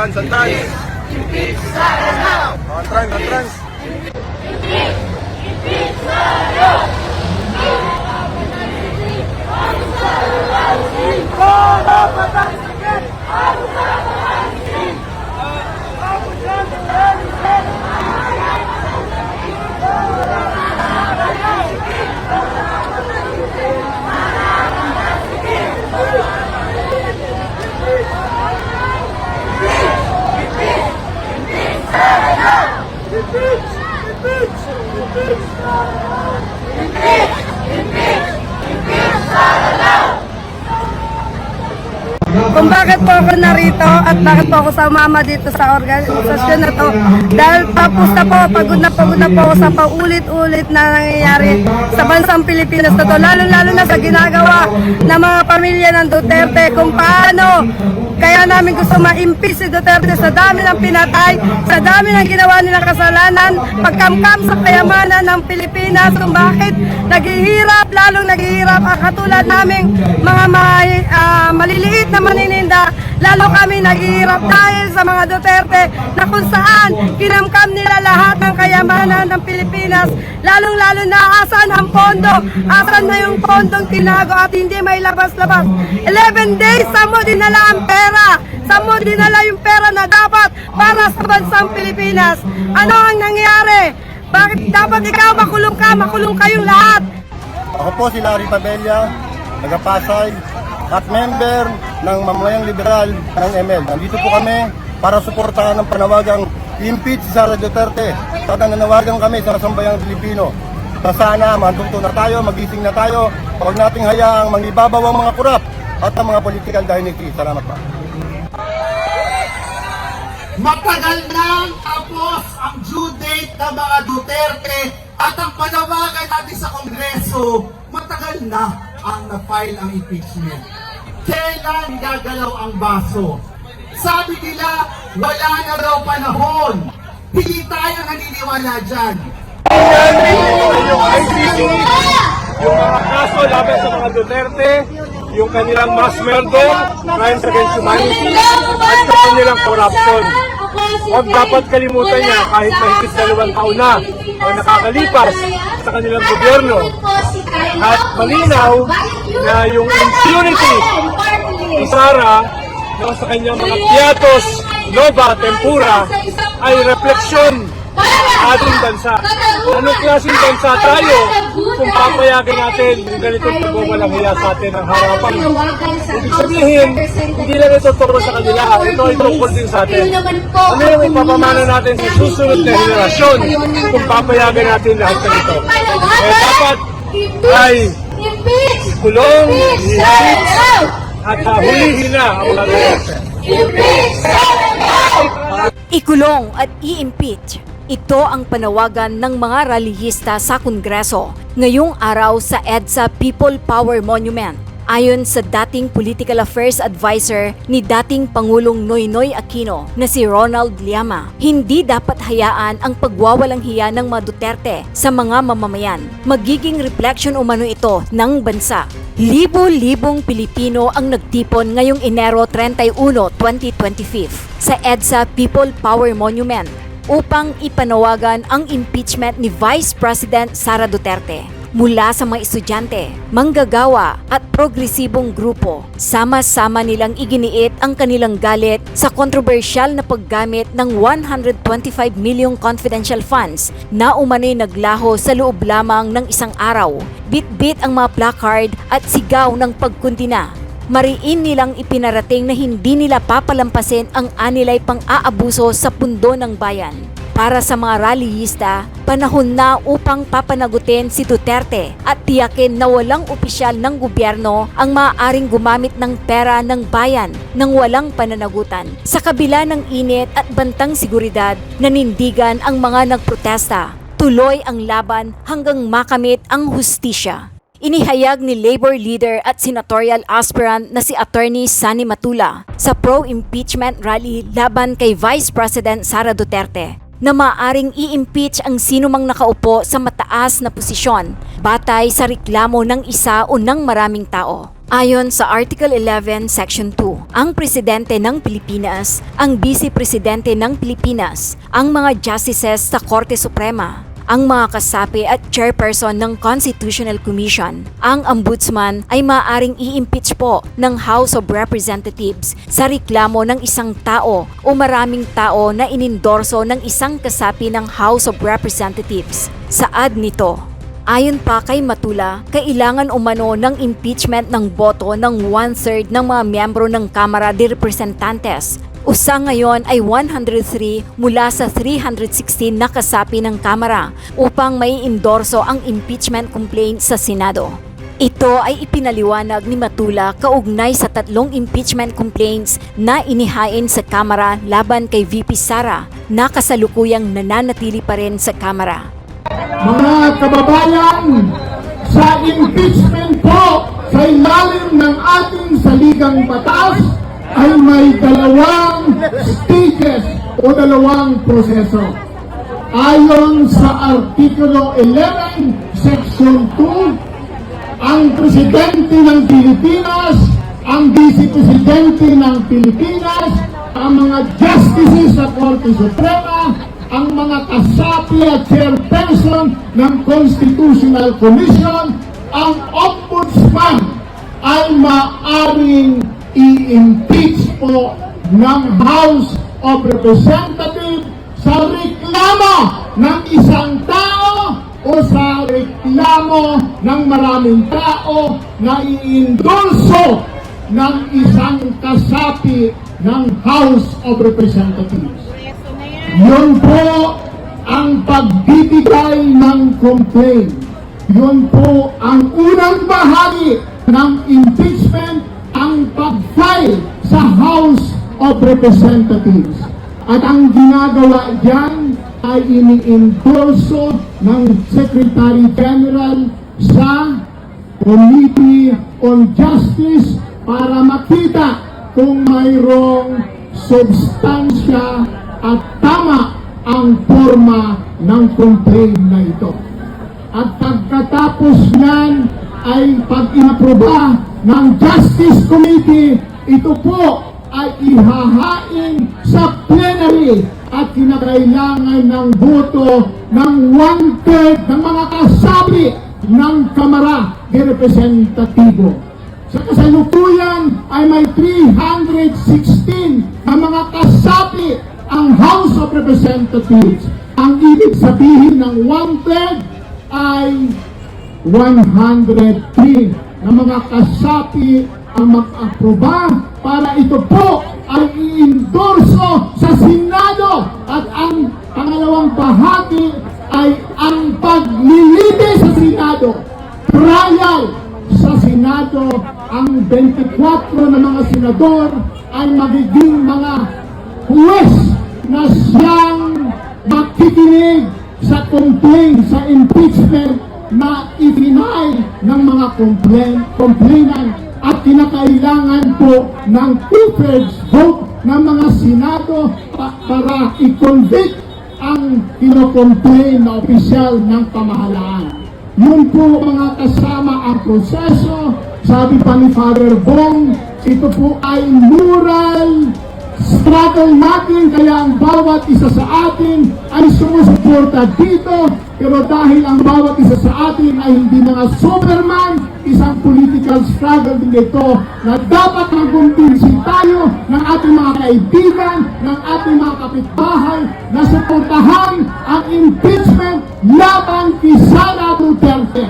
Trans, ang trans. Ang trans, ang trans. Kung bakit po ako narito at bakit po ako sumama dito sa organisasyon na to, dahil tapos na po, pagod na po ako sa paulit-ulit na nangyayari sa bansang Pilipinas na to, lalo-lalo na sa ginagawa ng mga pamilya ng Duterte, kung paano kaya namin gusto ma-impeach si Duterte sa dami ng pinatay, sa dami ng ginawa nilang kasalanan, pagkamkam sa kayamanan ng Pilipinas, kung bakit naghihirap, lalong naghihirap ang katulad naming mga maliliit na manininda, lalo kami naghihirap dahil sa mga Duterte na kung saan kinamkam nila lahat ng kayamanan ng Pilipinas, lalong-lalo na asan ang pondo, asan na yung pondong tinago at hindi may labas-labas. 11 days, saan mo dinala ang pera? Saan mo dinala yung pera na dapat para sa bansang Pilipinas? Ano ang nangyari? Bakit dapat ikaw makulong kayong lahat? Ako po si Larry Tabella, taga-Pasay, at member ng Mamamayang Liberal ng ML. Nandito po kami para suportahan ang panawagang impeach si Sara Duterte. At nananawagan kami sa sambayang Pilipino na sana matuto na tayo, magising na tayo, huwag nating hayaang mangibabaw ang mga kurap at ang mga political dynasty. Salamat pa. Matagal nang tapos ang due date ng mga Duterte at ang panawagan natin sa Kongreso, matagal na ang na-file ang impeachment. Kailan gagalaw ang baso? Sabi nila, wala na raw panahon. Hindi tayo naniniwala dyan. Yung ICC, yung mga kaso laban sa mga Duterte, yung kanilang mass murder, crimes against humanity, at sa kanilang corruption. Huwag dapat kalimutan niya kahit mahigit 2 taon na ang nakakalipas sa kanilang gobyerno. At malinaw na yung impunity ni Sara sa kanyang mga piatos, nova, tempura ay refleksyon ating bansa. Anong klaseng bansa tayo kung papayagan natin yung ganitong pagwawalang hiya sa atin ang harapan? Ibig sabihin, hindi lang ito tungkol sa kanila, ito ay tungkol din sa atin. Ano yung ipapamana natin sa susunod na henerasyon kung papayagan natin lahat ng ito? Kaya dapat ay ikulong, i-impeach, at hulihin na ang mga Duterte. Ikulong at i-impeach. Ito ang panawagan ng mga rallyista sa Kongreso ngayong araw sa EDSA People Power Monument. Ayon sa dating Political Affairs Advisor ni dating Pangulong Noynoy Aquino na si Ronald Llama, hindi dapat hayaan ang pagwawalang hiya ng mga Duterte sa mga mamamayan. Magiging reflection umano ito ng bansa. Libo-libong Pilipino ang nagtipon ngayong Enero 31, 2025 sa EDSA People Power Monument upang ipanawagan ang impeachment ni Vice President Sara Duterte. Mula sa mga estudyante, manggagawa at progresibong grupo, sama-sama nilang iginiit ang kanilang galit sa kontrobersyal na paggamit ng 125 million confidential funds na umano'y naglaho sa loob lamang ng isang araw. Bit-bit ang mga placard at sigaw ng pagkundina. Mariin nilang ipinarating na hindi nila papalampasin ang anilay pang-aabuso sa pundo ng bayan. Para sa mga rallyista, panahon na upang papanagutin si Duterte at tiyakin na walang opisyal ng gobyerno ang maaaring gumamit ng pera ng bayan nang walang pananagutan. Sa kabila ng init at bantang seguridad, nanindigan ang mga nagprotesta. Tuloy ang laban hanggang makamit ang hustisya. Inihayag ni Labor Leader at Senatorial Aspirant na si Attorney Sunny Matula sa pro-impeachment rally laban kay Vice President Sara Duterte. na maaring i-impeach ang sinumang nakaupo sa mataas na posisyon batay sa reklamo ng isa o ng maraming tao. Ayon sa Article 11, Section 2, ang Presidente ng Pilipinas, ang Vice Presidente ng Pilipinas, ang mga Justices sa Korte Suprema, ang mga kasapi at chairperson ng Constitutional Commission, ang Ombudsman ay maaaring i-impeach po ng House of Representatives sa reklamo ng isang tao o maraming tao na inindorso ng isang kasapi ng House of Representatives. Saad nito, ayon pa kay Matula, kailangan umano ng impeachment ng boto ng 1/3 ng mga miyembro ng Kamara de Representantes. Usa ngayon ay 103 mula sa 316 na kasapi ng Kamara upang may endorso ang impeachment complaint sa Senado. Ito ay ipinaliwanag ni Matula kaugnay sa 3 impeachment complaints na inihain sa Kamara laban kay VP Sara na kasalukuyang nananatili pa rin sa Kamara. Mga kababayan, sa impeachment po sa ilalim ng ating saligang batas ay may 2 stages o 2 proseso. Ayon sa Artikulo 11, Section 2, ang Presidente ng Pilipinas, ang Vice Presidente ng Pilipinas, ang mga Justices sa Korte Suprema, ang mga kasapi at chairperson ng Constitutional Commission, ang Ombudsman ay maaring i-impeach po ng House of Representatives sa reklamo ng isang tao o sa reklamo ng maraming tao na i-endorso ng isang kasapi ng House of Representatives. Yun po ang pagbibigay ng complaint. Yun po ang unang bahagi ng impeachment, ang pag-file sa House of Representatives. At ang ginagawa dyan ay ini-endorso ng Secretary General sa Committee on Justice para makita kung mayroong substansya at tama ang forma ng complaint na ito. At pagkatapos yan ay pag inaproba ng Justice Committee, ito po ay ihahain sa plenary at kinakailangan ng boto ng 1/3 ng mga kasapi ng Kamara de Representativo. Sa kasalukuyan ay may 316 na mga kasapi ang House of Representatives. Ang ibig sabihin ng 1/3 ay 103 na mga kasapi ang mag-aproba para ito po ay i-endorso sa Senado. At ang pangalawang bahagi ay ang paglilitis sa Senado. Trial sa Senado, ang 24 na mga senador ay magiging mga huwes na siyang makikinig sa complaint, sa impeachment na itinay ng mga complainant at kinakailangan po ng 2/3 vote ng mga Senado para i-convict ang kinocomplain na opisyal ng pamahalaan. Yun po mga kasama ang proseso. Sabi pa ni Father Bong, ito po ay moral struggle natin, kaya ang bawat isa sa atin ay sumusuporta dito. Pero dahil ang bawat isa sa atin ay hindi mga Superman, isang political struggle din ito na dapat magumbinsi tayo ng ating mga kaibigan, ng ating mga kapitbahay na suportahan ang impeachment laban kay Sara Duterte.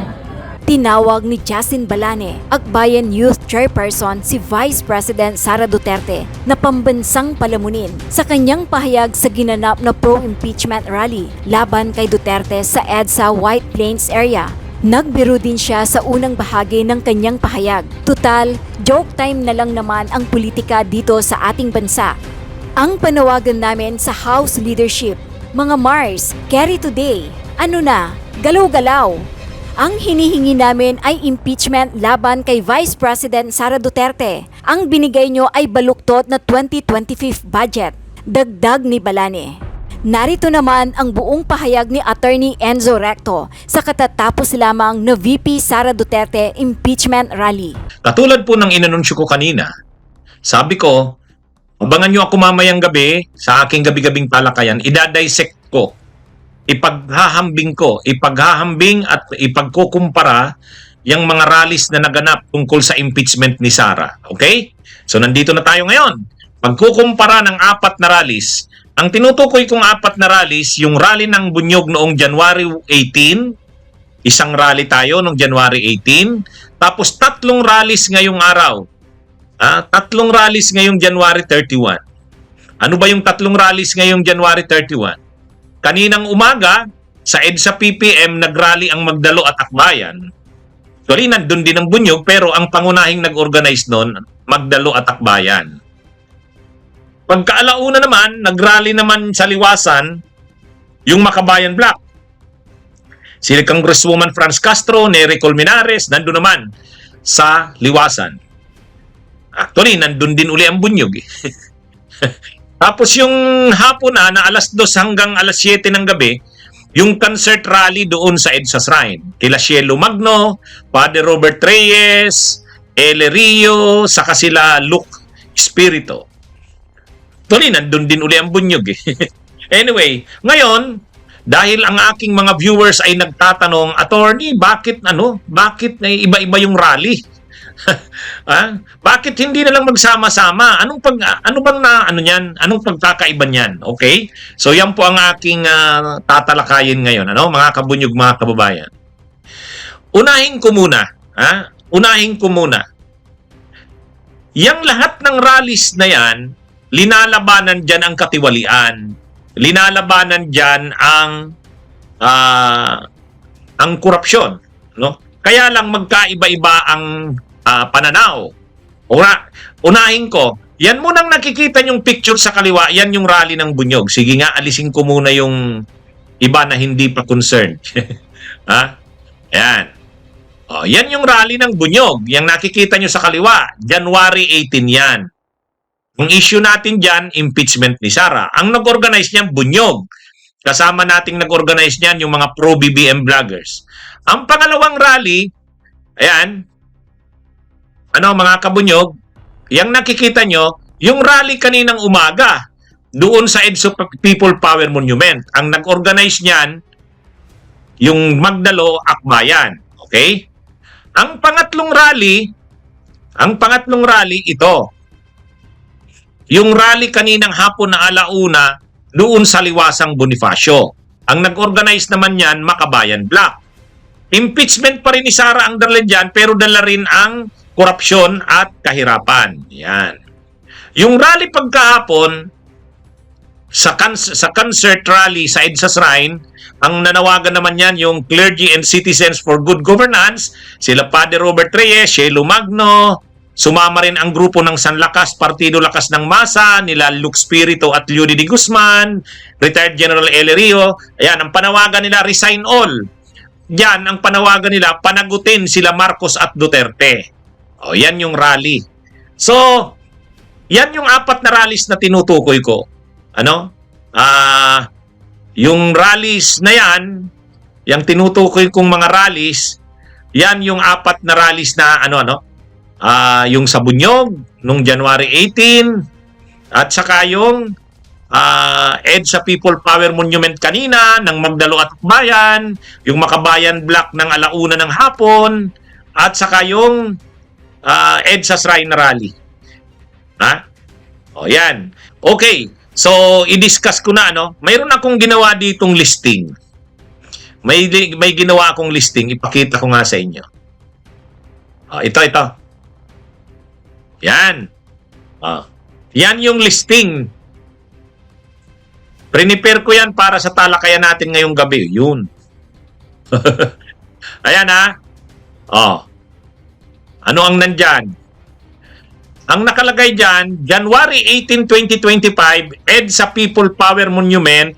Tinawag ni Justin Balane, Akbayan Youth Chairperson, si Vice President Sara Duterte na pambansang palamunin sa kanyang pahayag sa ginanap na pro-impeachment rally laban kay Duterte sa EDSA White Plains area. Nagbiro din siya sa unang bahagi ng kanyang pahayag. Tutal, joke time na lang naman ang politika dito sa ating bansa. Ang panawagan namin sa House leadership, mga Mars, carry today. Ano na? Galaw-galaw. Ang hinihingi namin ay impeachment laban kay Vice President Sara Duterte. Ang binigay nyo ay baluktot na 2025 budget. Dagdag ni Balane. Narito naman ang buong pahayag ni Attorney Enzo Recto sa katatapos lamang na VP Sara Duterte impeachment rally. Katulad po ng inanunsyo ko kanina, sabi ko, abangan nyo ako mamayang gabi sa aking gabi-gabing talakayan, idadissect ko, ipaghahambing at ipagkukumpara yung mga rallies na naganap tungkol sa impeachment ni Sara. Okay? So nandito na tayo ngayon. Pagkukumpara ng 4 na rallies, ang tinutukoy kong 4 na rallies, yung rally ng Bunyog noong January 18, isang rally tayo noong January 18, tapos 3 rallies ngayong araw. 3 rallies ngayong January 31. Ano ba yung 3 rallies ngayong January 31? Kaninang umaga, sa EDSA PPM, nagrally ang Magdalo at Akbayan. Actually, nandun din ang Bunyog, pero ang pangunahing nag-organize noon, Magdalo at Akbayan. Pagkaalauna naman, nagrally naman sa Liwasan, yung Makabayan Block. Si Congresswoman Franz Castro, Nery Colmenares, nandun naman sa Liwasan. Actually, nandun din uli ang Bunyog. Tapos yung hapon na alas 2 hanggang alas 7 ng gabi, yung concert rally doon sa EDSA Shrine. Kila Cielo Magno, Father Robert Reyes, Ele Rio, saka sila Luke Espirito. Actually, nandun din uli ang Bunyog. Anyway, ngayon, dahil ang aking mga viewers ay nagtatanong, Attorney, bakit iba-iba yung rally? Bakit hindi na lang magsama-sama? Anong pagkakaiba niyan? Okay? So yan po ang aking tatalakayin ngayon, mga kabunyog, mga kababayan. Unahin ko muna. Yang lahat ng rallies na yan, linalabanan diyan ang katiwalian. Linalabanan diyan ang korupsyon, no? Kaya lang magkaiba-iba ang pananaw. Unahin ko, yan munang nakikita yung picture sa kaliwa, yan yung rally ng Bunyog. Sige nga, alisin ko muna yung iba na hindi pa concerned. Yan. Yan yung rally ng Bunyog. Yung nakikita nyo sa kaliwa, January 18 yan. Ang issue natin dyan, impeachment ni Sara. Ang nag-organize niyan, Bunyog. Kasama nating nag-organize niyan yung mga pro-BBM vloggers. Ang pangalawang rally, ayan, mga kabunyog, yung nakikita nyo, yung rally kaninang umaga, doon sa EDSA People Power Monument. Ang nag-organize niyan, yung Magdalo Akbayan. Okay? Ang pangatlong rally, ito. Yung rally kaninang hapon na alauna, doon sa Liwasang Bonifacio. Ang nag-organize naman yan, Makabayan Block. Impeachment pa rin ni Sara ang dala dyan, pero dala rin ang korupsyon at kahirapan. Yan. Yung rally pagkahapon, sa concert rally sa EDSA Shrine, ang nanawagan naman yan yung Clergy and Citizens for Good Governance, sila Padre Robert Reyes, Cielo Magno, sumama rin ang grupo ng San Lakas, Partido Lakas ng Masa, nila Luke Espirito at Leody de Guzman, retired General Ele Rio. Ayan, ang panawagan nila, resign all. Yan, ang panawagan nila, panagutin sila Marcos at Duterte. Yan yung rally. So, yan yung 4 na rallies na tinutukoy ko. Yung rallies na yan, yung tinutukoy kong mga rallies, yan yung 4 na rallies na yung sa Bunyog, nung January 18, at saka yung EDSA People Power Monument kanina, ng Magdalo at Akbayan, yung Makabayan Block ng alauna ng hapon, at saka yung EDSA Shrine Rally. Yan. Okay. So, i-discuss ko na, mayroon akong ginawa ditong listing. May ginawa akong listing. Ipakita ko nga sa inyo. Ito. Yan. Yan yung listing. Prepare ko yan para sa talakayan natin ngayong gabi. Yun. Ayan Ano ang nandyan? Ang nakalagay dyan, January 18, 2025, EDSA People Power Monument,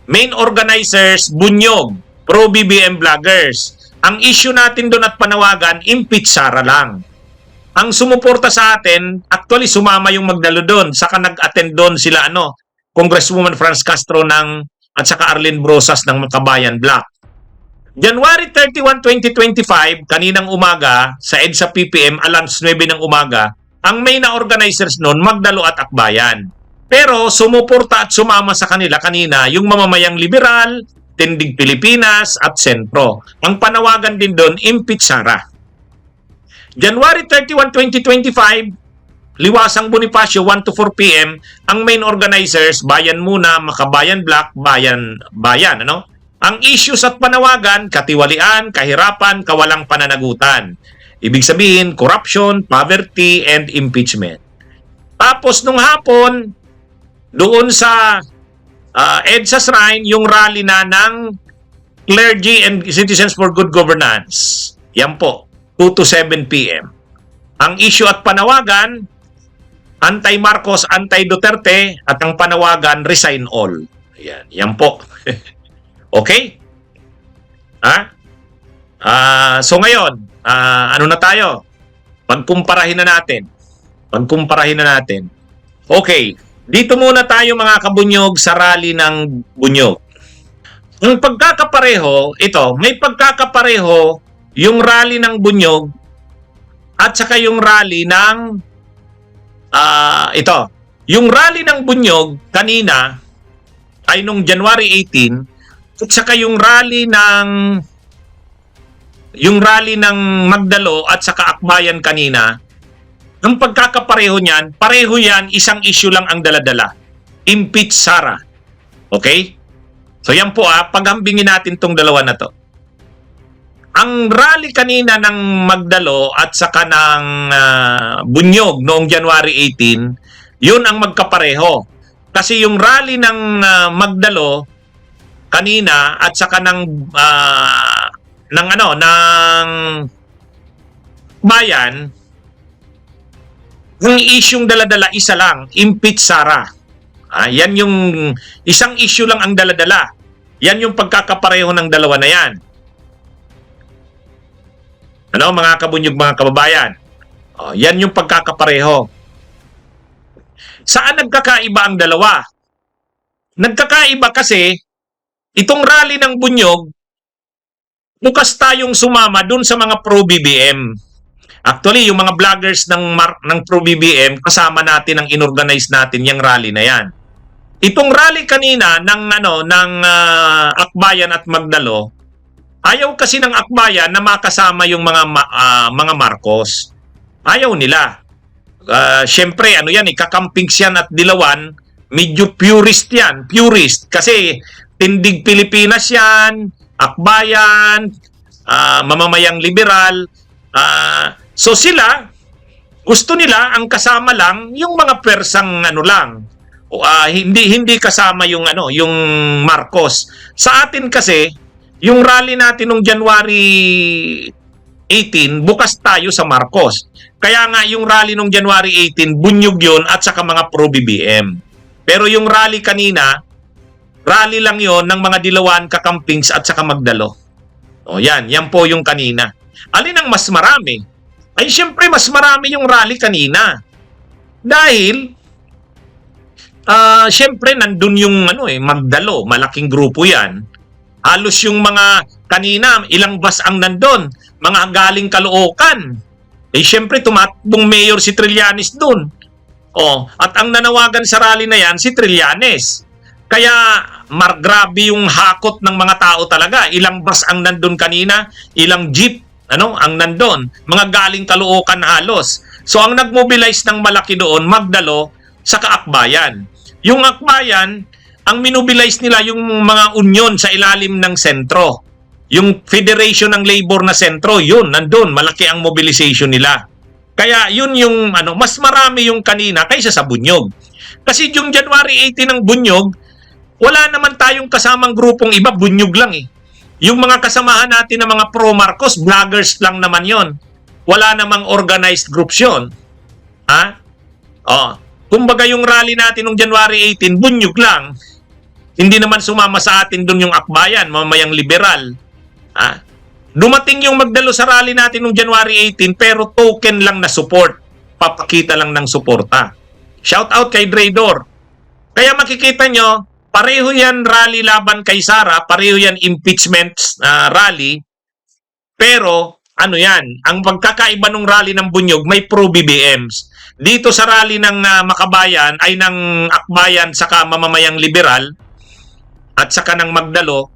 main organizers, Bunyog, pro-BBM vloggers. Ang issue natin doon at panawagan, impeach Sara lang. Ang sumuporta sa atin, actually sumama yung Magdalo doon, saka nag-attend doon sila Congresswoman Franz Castro at saka Arlene Brosas ng Makabayan Black. January 31, 2025, kaninang umaga sa EDSA PPM, alas 9 ng umaga, ang main na organizers noon, Magdalo at Akbayan. Pero sumuporta at sumama sa kanila kanina yung mamamayang liberal, Tindig Pilipinas at Sentro. Ang panawagan din doon, impeach Sara. January 31, 2025, Liwasang Bonifacio, 1 to 4 p.m., ang main organizers, Bayan Muna, Makabayan Black, Bayan, ano? Ang issues at panawagan, katiwalian, kahirapan, kawalang pananagutan. Ibig sabihin, corruption, poverty, and impeachment. Tapos nung hapon, doon sa EDSA Shrine, yung rally na ng Clergy and Citizens for Good Governance. Yan po, 2 to 7 p.m. Ang issue at panawagan, anti-Marcos, anti-Duterte, at ang panawagan, resign all. Yan po. Okay? So ngayon, ano na tayo? Pagkumparahin na natin. Okay, dito muna tayo mga kabunyog sa rally ng Bunyog. Ang pagkakapareho, may pagkakapareho yung rally ng Bunyog at saka yung rally ng yung rally ng Bunyog kanina ay nung January 18 at saka yung rally ng Magdalo at saka Akbayan kanina, ang pagkakapareho niyan, pareho yan, isang issue lang ang daladala. Impeach Sara. Okay? So yan po paghambingin natin tong dalawa na to. Ang rally kanina ng Magdalo at saka ng Bunyog noong January 18, yun ang magkapareho. Kasi yung rally ng Magdalo kanina at saka ng Bayan, ang isyung daladala isa lang, impeach Sara. Yan yung isang issue lang ang daladala. Yan yung pagkakapareho ng dalawa na yan. Ano mga kabunyog, mga kababayan? Yan yung pagkakapareho. Saan nagkakaiba ang dalawa? Nagkakaiba kasi itong rally ng Bunyog, bukas tayong sumama dun sa mga pro-BBM. Actually, yung mga vloggers ng pro-BBM, kasama natin ang inorganize natin yung rally na yan. Itong rally kanina ng Akbayan at Magdalo, ayaw kasi ng Akbayan na makasama yung mga Marcos. Ayaw nila. Siyempre, kakampings yan at dilawan, medyo purist yan. Purist. Kasi Tindig Pilipinas yan, Akbayan, mamamayang liberal. So sila, gusto nila ang kasama lang yung mga persang hindi kasama yung Marcos. Sa atin kasi, yung rally natin noong January 18, bukas tayo sa Marcos. Kaya nga yung rally noong January 18, Bunyog yun at saka mga pro-BBM. Pero yung rally kanina, rally lang yon ng mga dilawan, kakampings at saka Magdalo. Yan po yung kanina. Alin ang mas marami? Ay siyempre mas marami yung rally kanina. Dahil siyempre nandun yung Magdalo, malaking grupo yan. Halos yung mga kanina, ilang bus ang nandun, mga galing Caloocan. Siyempre tumatakbong mayor si Trillanes dun. At ang nanawagan sa rally na yan, si Trillanes. Kaya grabe yung hakot ng mga tao talaga. Ilang bus ang nandun kanina, ilang jeep ang nandun. Mga galing Caloocan halos. So ang nagmobilize ng malaki doon, Magdalo, saka Akbayan. Yung Akbayan, ang minobilize nila yung mga union sa ilalim ng sentro. Yung Federation ng Labor na sentro, yun, nandun. Malaki ang mobilization nila. Kaya yun yung, mas marami yung kanina kaysa sa Bunyog. Kasi yung January 18 ng Bunyog, wala naman tayong kasamang grupong iba, Bunyog lang eh. Yung mga kasamahan natin na mga pro-Marcos, vloggers lang naman yon. Wala namang organized groups yun. Kumbaga yung rally natin noong January 18, Bunyog lang. Hindi naman sumama sa atin dun yung Akbayan, mamayang liberal. Dumating yung Magdalo sa rally natin noong January 18 pero token lang na support. Papakita lang ng suporta. Shout out kay Dredor. Kaya makikita nyo, pareho yan rally laban kay Sara, pareho yan impeachment rally, pero ano yan, ang pagkakaiba ng rally ng Bunyog, may pro-BBMs. Dito sa rally ng Makabayan, ay ng Akbayan saka mamamayang liberal, at saka ng Magdalo,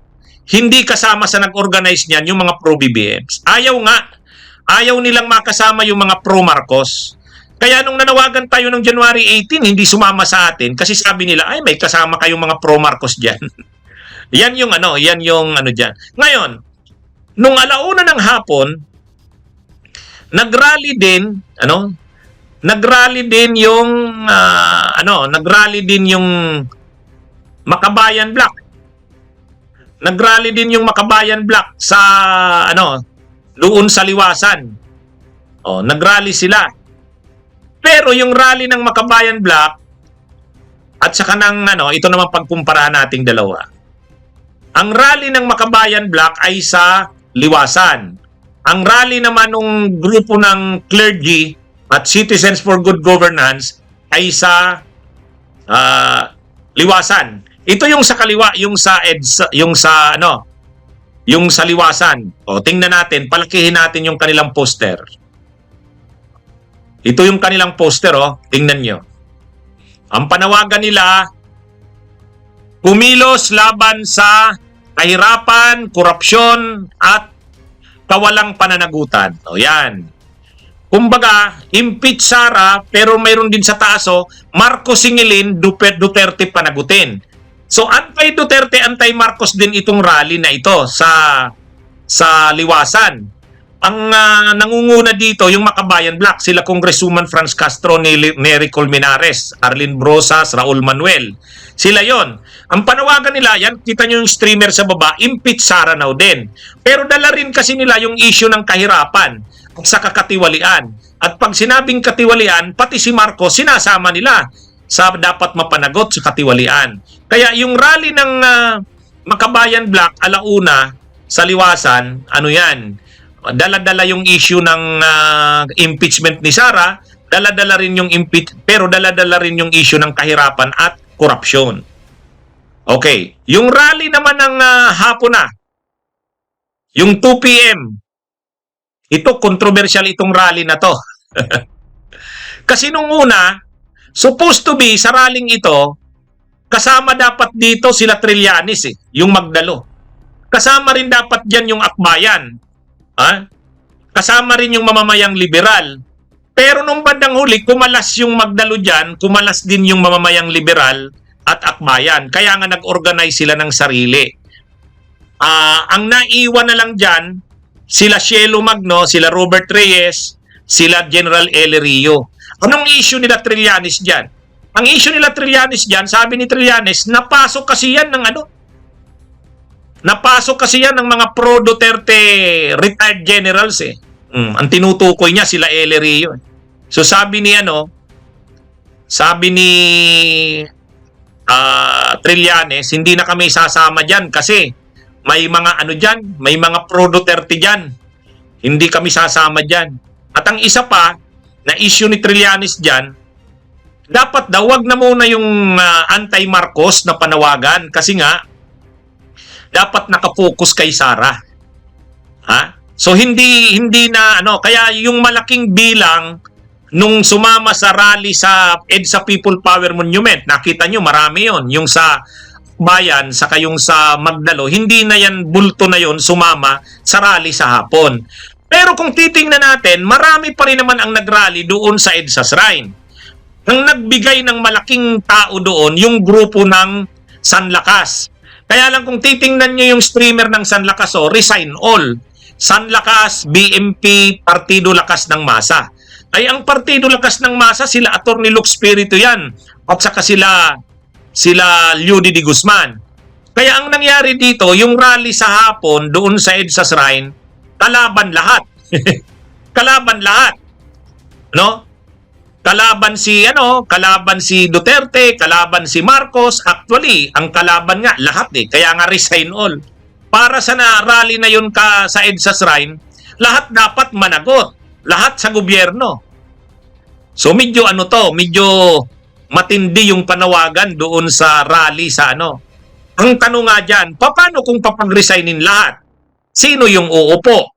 hindi kasama sa nag-organize niyan yung mga pro-BBMs. Ayaw nilang makasama yung mga pro-Marcos. Kaya nung nanawagan tayo ng January 18, hindi sumama sa atin kasi sabi nila, ay may kasama kayong mga pro-Marcos dyan. yan yung ano dyan. Ngayon, nung 1:00 ng hapon, nagrally din yung Makabayan Black. Nagrally din yung Makabayan Black sa doon sa Liwasan. Nagrally sila. Pero yung rally ng Makabayan Black at saka ng ito naman pagkumparahan nating dalawa. Ang rally ng Makabayan Black ay sa Liwasan. Ang rally naman ng grupo ng clergy at Citizens for Good Governance ay sa Liwasan. Ito yung sa kaliwa, yung sa Liwasan. Tingnan natin, palakihin natin yung kanilang poster. Ito yung kanilang poster, tingnan nyo. Ang panawagan nila, kumilos laban sa kahirapan, korupsyon, at kawalang pananagutan. Yan. Kumbaga, impeach Sara, pero mayroon din sa taas, Marcos singilin, Duterte panagutin. So, anti-Duterte, anti-Marcos din itong rally na ito sa Liwasan. Ang nangunguna dito, yung Makabayan Black, sila Congresswoman Franz Castro, Nery Colmenares, Arlene Brosas, Raul Manuel. Sila yon. Ang panawagan nila, yan, kita nyo yung streamer sa baba, impeach Sara now din. Pero dala rin kasi nila yung issue ng kahirapan at sa kakatiwalian. At pag sinabing katiwalian, pati si Marcos, sinasama nila sa dapat mapanagot sa katiwalian. Kaya yung rally ng Makabayan Black, 1:00 sa Liwasan, yan? Dala-dala yung issue ng impeachment ni Sara, dala-dala rin yung pero dala-dala rin yung issue ng kahirapan at korupsyon. Okay, yung rally naman ng hapon na, yung 2 p.m., ito controversial itong rally na to. Kasi nung una, supposed to be sa rallying ito, kasama dapat dito sila Trillanes yung Magdalo. Kasama rin dapat dyan yung Akbayan. Kasama rin yung mamamayang liberal. Pero nung bandang huli, kumalas yung Magdalo dyan, kumalas din yung mamamayang liberal at Akbayan. Kaya nga nag-organize sila ng sarili. Ang naiwan na lang dyan, sila Cielo Magno, sila Robert Reyes, sila General Eli Rio. Anong issue nila Trillanes dyan? Ang issue nila Trillanes dyan, sabi ni Trillanes, napasok kasi yan ng Napasok kasi yan ng mga pro-Duterte retired generals Ang tinutukoy niya sila Eli Rio. So sabi ni Trillanes, hindi na kami sasama diyan kasi may mga diyan, may mga pro-Duterte diyan. Hindi kami sasama diyan. At ang isa pa na issue ni Trillanes diyan, dapat daw wag na muna yung anti-Marcos na panawagan kasi nga dapat nakapokus kay Sara. So hindi na kaya yung malaking bilang nung sumama sa rally sa EDSA People Power Monument, nakita nyo marami yon, yung sa Bayan saka yung sa Magdalo, hindi na yan bulto na yon sumama sa rally sa hapon. Pero kung titingnan natin, marami pa rin naman ang nagrally doon sa EDSA Shrine. Ang nagbigay ng malaking tao doon, yung grupo ng Sanlakas. Kaya lang kung titingnan nyo yung streamer ng Sanlakas, resign all. Sanlakas, BMP, Partido Lakas ng Masa. Ay ang Partido Lakas ng Masa, sila Atty. Luke Spirito yan. At saka sila Lyudi de Guzman. Kaya ang nangyari dito, yung rally sa hapon doon sa EDSA Shrine, kalaban lahat. Kalaban lahat. Kalaban si Duterte, kalaban si Marcos. Actually, ang kalaban nga lahat kaya nga resign all. Para sa rally na yun sa EDSA Shrine, lahat dapat managot, lahat sa gobyerno. So medyo matindi yung panawagan doon sa rally sa ano. Ang tanong nga dyan, paano kung papag-resignin lahat? Sino yung uupo?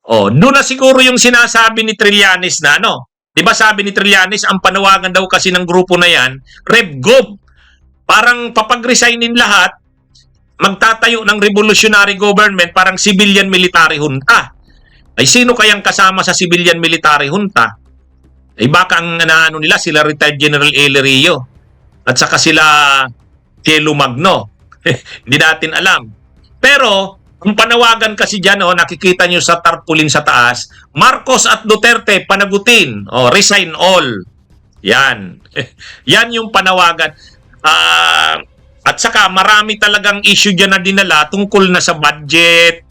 Oh, doon na siguro yung sinasabi ni Trillanes na ano. 'Di ba sabi ni Trillanes, ang panawagan daw kasi ng grupo na yan, RevGov. Parang papag-resignin lahat, magtatayo ng revolutionary government, parang civilian military junta. Ay sino kayang kasama sa civilian military junta? Ay baka ang ano nila, sila retired General Elerio at saka sila Cielo Magno. Hindi natin alam. Pero ang panawagan kasi dyan, nakikita nyo sa tarpaulin sa taas, Marcos at Duterte panagutin, resign all. Yan. Yan yung panawagan. At saka marami talagang issue dyan na dinala tungkol na sa budget.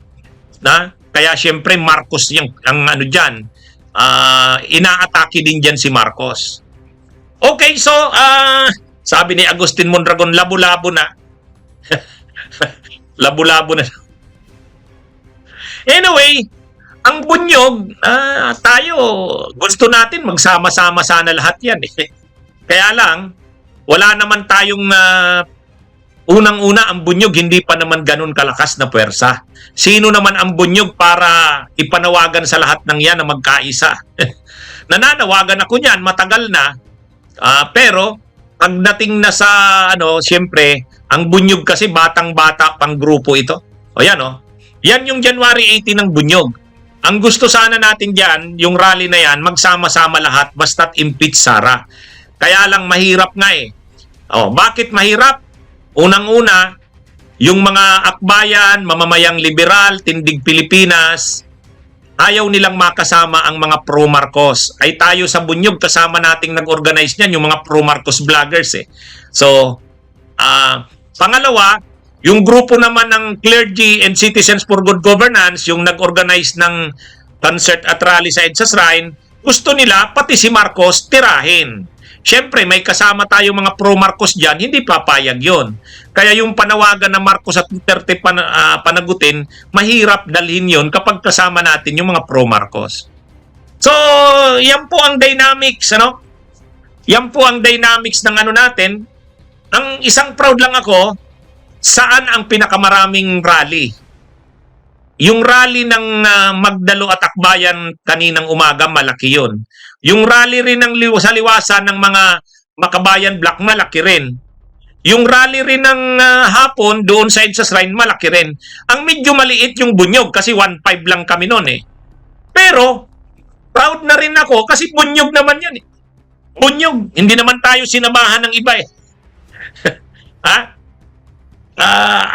Kaya syempre Marcos yung ang ano dyan. Inaatake din dyan si Marcos. Okay, so sabi ni Agustin Mondragon, labo-labo na. Labo-labo na. Anyway, ang bunyog, tayo, gusto natin magsama-sama sana lahat yan. Kaya lang, wala naman tayong unang-una, ang bunyog hindi pa naman ganun kalakas na puwersa. Sino naman ang bunyog para ipanawagan sa lahat ng yan na magkaisa? Nananawagan ako niyan, matagal na. Pero, pagdating na sa, siyempre, ang bunyog kasi batang-bata pang grupo ito. O yan, Yan yung January 18 ng bunyog. Ang gusto sana natin dyan, yung rally na yan, magsama-sama lahat, basta't impeach Sara. Kaya lang mahirap nga eh. Bakit mahirap? Unang-una, yung mga akbayan, mamamayang liberal, tindig Pilipinas, ayaw nilang makasama ang mga pro-Marcos. Ay tayo sa bunyog, kasama nating nag-organize niyan, yung mga pro-Marcos vloggers eh. So, pangalawa, yung grupo naman ng Clergy and Citizens for Good Governance, yung nag-organize ng concert at rally sa EDSA Shrine, gusto nila pati si Marcos tirahin. Siyempre, may kasama tayong mga pro-Marcos dyan, hindi papayag yon. Kaya yung panawagan na Marcos at Duterte panagutin, mahirap dalhin yon kapag kasama natin yung mga pro-Marcos. So, yan po ang dynamics, Yan po ang dynamics ng natin. Ang isang proud lang ako, saan ang pinakamaraming rally? Yung rally ng Magdalo at Akbayan kaninang umaga, malaki yun. Yung rally rin ng liwasan ng mga Makabayan Black, malaki rin. Yung rally rin ng hapon doon sa EDSA Shrine, malaki rin. Ang medyo maliit yung bunyog kasi 1.5 lang kami noon eh. Pero, proud na rin ako kasi bunyog naman yan eh. Bunyog, hindi naman tayo sinamahan ng iba eh.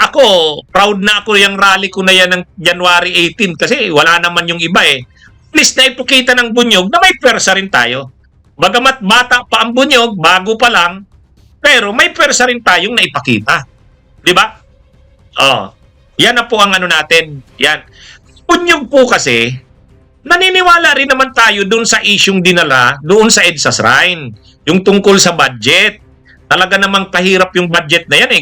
Ako, proud na ako yung rally ko na yan ng January 18 kasi wala naman yung iba eh. At least na ipakita ng bunyog na may pwersa rin tayo. Bagamat bata pa ang bunyog, bago pa lang, pero may pwersa rin tayong naipakita. Di ba? Yan na po ang natin. Yan. Bunyog po kasi, naniniwala rin naman tayo doon sa isyong dinala, doon sa EDSA Shrine, yung tungkol sa budget. Talaga namang pahirap yung budget na yan eh.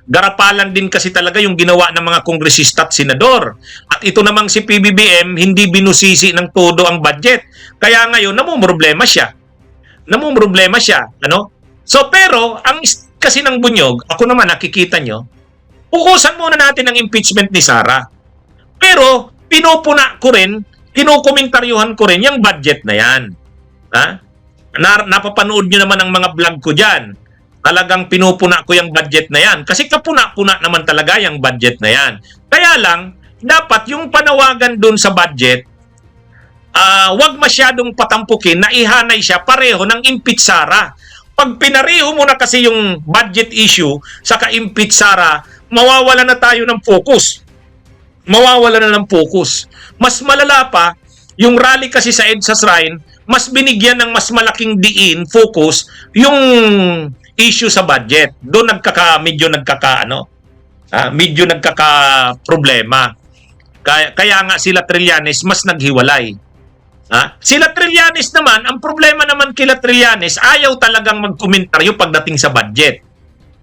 Garapalan din kasi talaga yung ginawa ng mga kongresista at senador. At ito namang si PBBM, hindi binusisi ng todo ang budget. Kaya ngayon, namumroblema siya. So, pero, ang kasi ng bunyog, ako naman nakikita nyo, pukusan muna natin ang impeachment ni Sara. Pero, pinupuna ko rin, kinukomentaryuhan ko rin yung budget na yan. Napapanood nyo naman ang mga vlog ko dyan. Talagang pinupuna ko yung budget na yan. Kasi kapuna-puna naman talaga yung budget na yan. Kaya lang, dapat yung panawagan dun sa budget, wag masyadong patampukin na ihanay siya pareho ng impeach Sara. Pag pinareho mo na kasi yung budget issue sa ka-impeach Sara, mawawala na tayo ng focus. Mas malala pa, yung rally kasi sa EDSA Shrine, mas binigyan ng mas malaking diin, focus, yung issue sa budget. Doon medyo nagkaka-problema. Kaya nga sila Trillanes mas naghiwalay. Sila Trillanes naman, ang problema naman kila Trillanes, ayaw talagang magkomentaryo pagdating sa budget.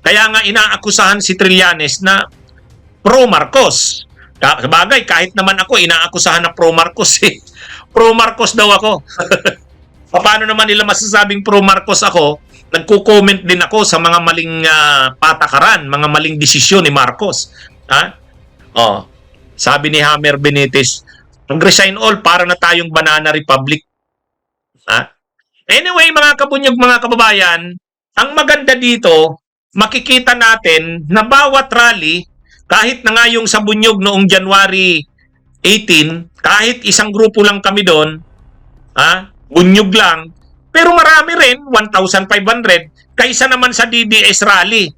Kaya nga inaakusahan si Trillanes na pro-Marcos. Sabagay, kahit naman ako, inaakusahan na pro-Marcos eh. Pro-Marcos daw ako. Paano naman nila masasabing pro Marcos ako? Nagko-comment din ako sa mga maling patakaran, mga maling desisyon ni Marcos. Ha? Oh, sabi ni Hammer Benitez, mag-resign all para na tayong banana republic. Ha? Anyway, mga kabunyog, mga kababayan, ang maganda dito, makikita natin na bawat rally, kahit na nga yung sa Bunyog noong January 18, kahit isang grupo lang kami doon, Bunyog lang, pero marami rin, 1,500, kaysa naman sa DDS rally.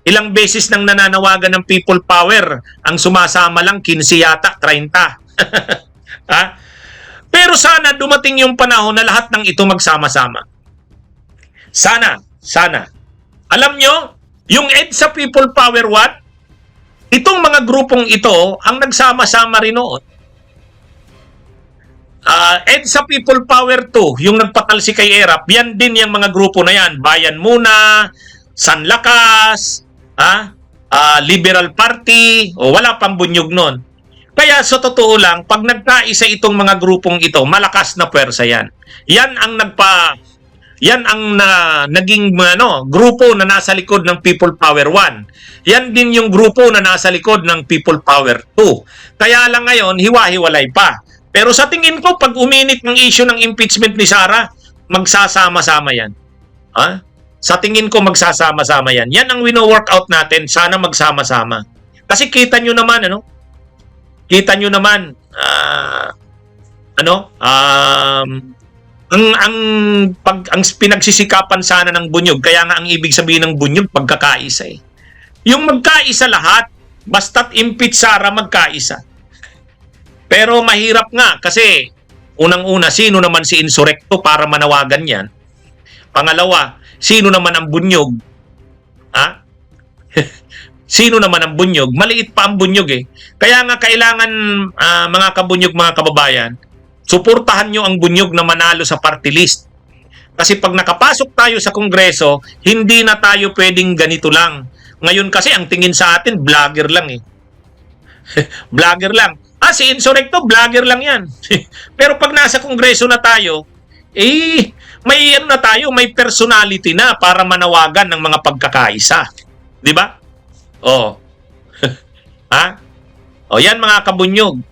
Ilang beses nang nananawagan ng people power, ang sumasama lang 15 yata, 30. Ha? Pero sana dumating yung panahon na lahat ng ito magsama-sama. Sana. Alam nyo, yung EDSA People Power what? Itong mga grupong ito ang nagsama-sama rin noon. EDSA People Power 2, yung nagpatalsi kay ERAP, yan din yung mga grupo na yan. Bayan Muna, Sanlakas, Liberal Party, o wala pang Bunyog noon. Kaya sa totoo lang, pag nagkaisa itong mga grupong ito, malakas na pwersa yan. Yan ang naging grupo na nasa likod ng People Power 1. Yan din yung grupo na nasa likod ng People Power 2. Kaya lang ngayon, hiwa-hiwalay pa. Pero sa tingin ko, pag uminit ng issue ng impeachment ni Sara, magsasama-sama yan. Sa tingin ko, magsasama-sama yan. Yan ang wino-workout natin. Sana magsama-sama. Kasi kita nyo naman, ang pinagsisikapan sana ng Bunyog, kaya nga ang ibig sabihin ng Bunyog, pagkakaisa eh. Yung magkaisa lahat, basta't impeach Sara, magkaisa. Pero mahirap nga kasi unang-una, sino naman si Insurrecto para manawagan yan? Pangalawa, sino naman ang Bunyog? Sino naman ang Bunyog? Maliit pa ang Bunyog eh. Kaya nga kailangan mga kabunyog, mga kababayan, suportahan nyo ang Bunyog na manalo sa party list. Kasi pag nakapasok tayo sa Kongreso, hindi na tayo pwedeng ganito lang. Ngayon kasi ang tingin sa atin, vlogger lang eh. Vlogger lang. Si Insurrecto, vlogger lang yan. Pero pag nasa Kongreso na tayo, may personality na para manawagan ng mga pagkakaisa. Di ba? Yan mga kabunyog.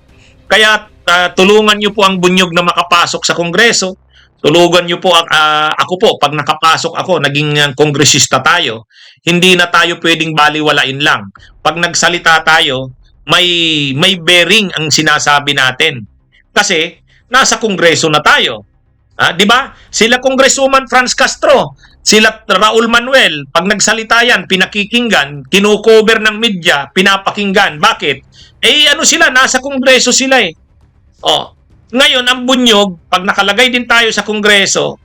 Kaya tulungan nyo po ang Bunyog na makapasok sa Kongreso. Tulungan nyo po ako po, pag nakapasok ako, naging kongresista tayo, hindi na tayo pwedeng baliwalain lang. Pag nagsalita tayo, may bearing ang sinasabi natin. Kasi nasa Kongreso na tayo. Di ba? Sila Congresswoman Franz Castro, sila Raul Manuel, pag nagsalita yan, pinakikinggan, kinukover ng media, pinapakinggan. Bakit? Sila, nasa Kongreso sila eh. Ngayon, ang Bunyog, pag nakalagay din tayo sa Kongreso,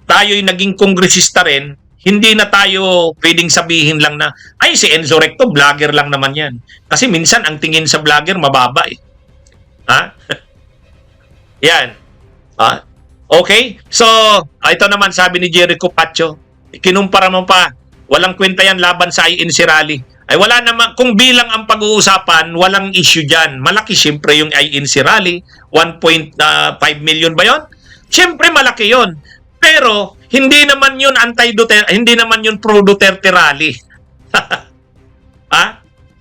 tayo'y naging kongresista rin, hindi na tayo pwedeng sabihin lang na, si Insurrecto, vlogger lang naman yan. Kasi minsan, ang tingin sa vlogger, mababa eh. Yan. Okay? So, ito naman sabi ni Jericho Pacho, kinumpara mo pa, walang kwenta yan laban sa INC rally. Wala naman, kung bilang ang pag-uusapan, walang issue dyan. Malaki siyempre yung INC rally, 1.5 million ba yun? Siyempre malaki yun. Pero, hindi naman yun anti-Duterte, hindi naman yun pro-Duterte rally.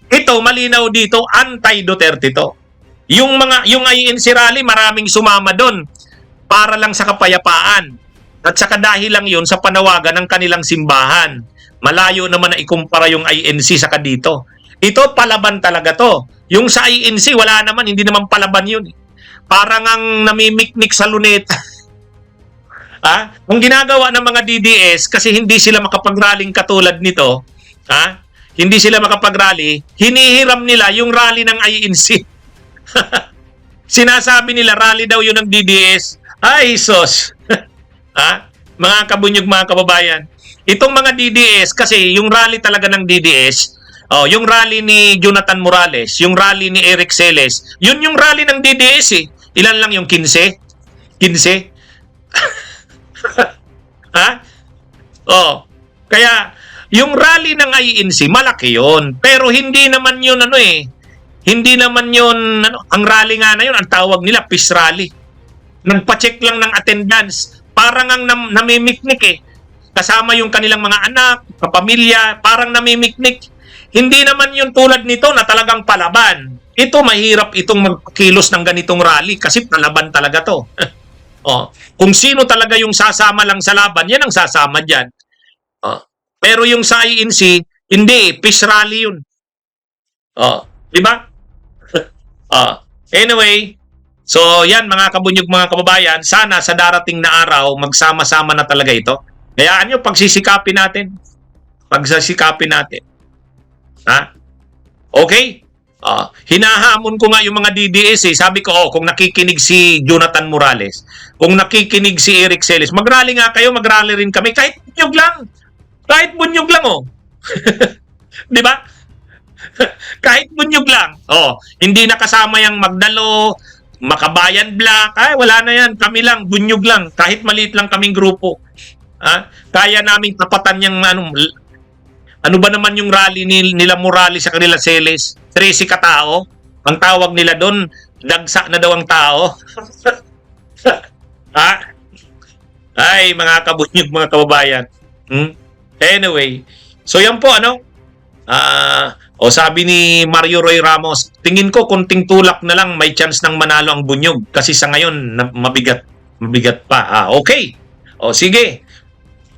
Ito, malinaw dito, anti-Duterte to. Yung INC rally, maraming sumama doon para lang sa kapayapaan. At saka dahil lang yun sa panawagan ng kanilang simbahan. Malayo naman na ikumpara yung INC saka dito. Ito, palaban talaga to. Yung sa INC, wala naman, hindi naman palaban yun. Parang ang namimiknik sa luneta. Ang ginagawa ng mga DDS, kasi hindi sila makapag-rallying katulad nito, hindi sila makapag-rally, hinihiram nila yung rally ng INC. Sinasabi nila, rally daw yun ng DDS. Sos! Mga kabunyog, mga kababayan. Itong mga DDS, kasi yung rally talaga ng DDS, yung rally ni Jonathan Morales, yung rally ni Eric Celes, yun yung rally ng DDS eh. Ilan lang yung 15? 15? Kaya, yung rally ng INC, malaki yun. Pero hindi naman yun, hindi naman yun, ang rally nga na yun, ang tawag nila, peace rally. Nagpa-check lang ng attendance. parang ang namimiknik eh. Kasama yung kanilang mga anak, kapamilya, parang namimiknik. Hindi naman yung tulad nito na talagang palaban. Ito, mahirap itong magkilos ng ganitong rally kasi palaban talaga to. Oh, kung sino talaga yung sasama lang sa laban, yan ang sasama dyan. Oh, pero yung sa INC, hindi, peace rally yun. Oh, di ba? Anyway, so yan mga kabunyog, mga kababayan, sana sa darating na araw, magsama-sama na talaga ito. Hayaan nyo, pagsisikapin natin. Pagsisikapin natin. Ha? Okay? Hinahamon ko nga yung mga DDS eh. Sabi ko, kung nakikinig si Jonathan Morales, kung nakikinig si Eric Celes, mag-rally nga kayo, mag-rally rin kami. Kahit bunyog lang. Kahit bunyog lang, oh. Di ba? Kahit bunyog lang. Hindi nakasama yung Magdalo, Makabayan Black. Ay, wala na yan. Kami lang, bunyog lang. Kahit maliit lang kaming grupo. Kaya naming tapatan yung ano ba naman yung rally nila Morales sa kanila Celes? 13 katao. Ang tawag nila doon, dagsa na daw ang tao. Ay, mga kabunyog, mga kababayan. Anyway, so yan po, sabi ni Mario Roy Ramos, tingin ko kunting tulak na lang may chance ng manalo ang bunyog kasi sa ngayon mabigat pa. Okay. Sige.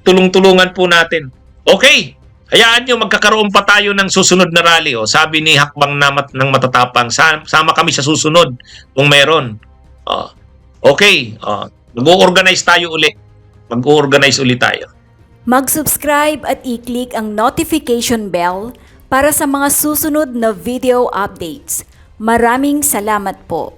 Tulong-tulungan po natin. Okay. Hayaan nyo, magkakaroon pa tayo ng susunod na rally. Sabi ni Hakbang ng Matatapang, sama kami sa susunod kung meron. Okay. Mag-organize tayo uli. Mag-organize uli tayo. Mag-subscribe at i-click ang notification bell para sa mga susunod na video updates. Maraming salamat po.